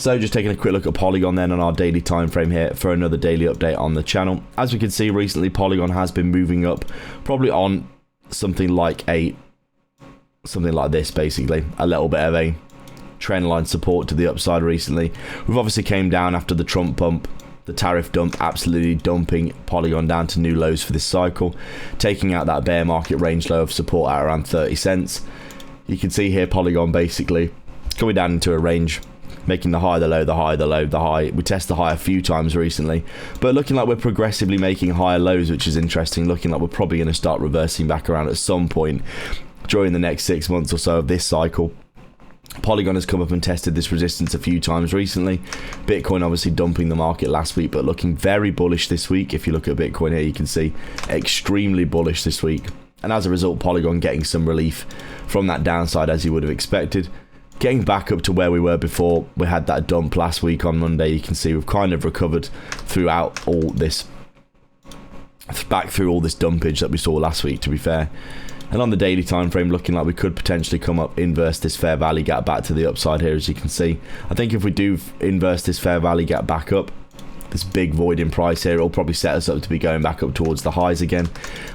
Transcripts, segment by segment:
So just taking a quick look at Polygon then on our daily time frame here for another daily update on the channel. As we can see recently, Polygon has been moving up, probably on something like this, basically a little bit of a trend line support to the upside recently. We've obviously came down after the Trump bump, the tariff dump, absolutely dumping Polygon down to new lows for this cycle, taking out that bear market range low of support at around 30 cents. You can see here Polygon basically coming down into a range, making the high, the low, the high, the low, the high. We tested the high a few times recently, but looking like we're progressively making higher lows, which is interesting. Looking like we're probably going to start reversing back around at some point during the next 6 months or so of this cycle. Polygon has come up and tested this resistance a few times recently. Bitcoin obviously dumping the market last week, but looking very bullish this week. If you look at Bitcoin here, you can see extremely bullish this week. And as a result, Polygon getting some relief from that downside as you would have expected. Getting back up to where we were before we had that dump last week on Monday. You can see we've kind of recovered throughout all this, back through all this dumpage that we saw last week, to be fair. And on the daily time frame, looking like we could potentially come up, inverse this fair value gap back to the upside here, as you can see. I think if we do inverse this fair value gap back up, this big void in price here, it'll probably set us up to be going back up towards the highs again.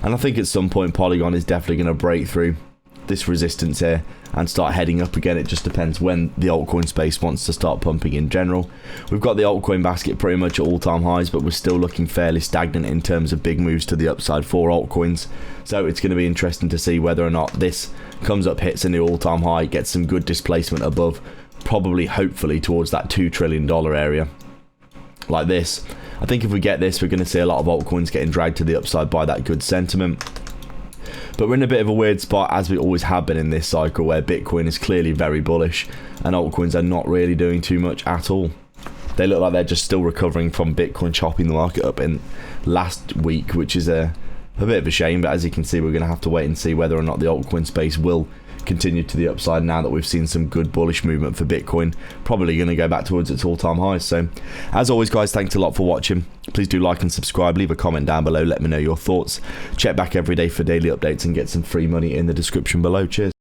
And I think at some point Polygon is definitely going to break through this resistance here and start heading up again. It just depends when the altcoin space wants to start pumping in general. We've got the altcoin basket pretty much at all-time highs, but we're still looking fairly stagnant in terms of big moves to the upside for altcoins. So it's going to be interesting to see whether or not this comes up, hits a new all-time high, gets some good displacement above, probably hopefully towards that $2 trillion area like this. I think if we get this, we're going to see a lot of altcoins getting dragged to the upside by that good sentiment. But we're in a bit of a weird spot, as we always have been in this cycle, where Bitcoin is clearly very bullish and altcoins are not really doing too much at all. They look like they're just still recovering from Bitcoin chopping the market up in last week, which is a bit of a shame. But as you can see, we're going to have to wait and see whether or not the altcoin space will continue to the upside now that we've seen some good bullish movement for Bitcoin. Probably going to go back towards its all-time highs. So as always, guys, thanks a lot for watching. Please do like and subscribe, leave a comment down below, let me know your thoughts. Check back every day for daily updates and get some free money in the description below. Cheers.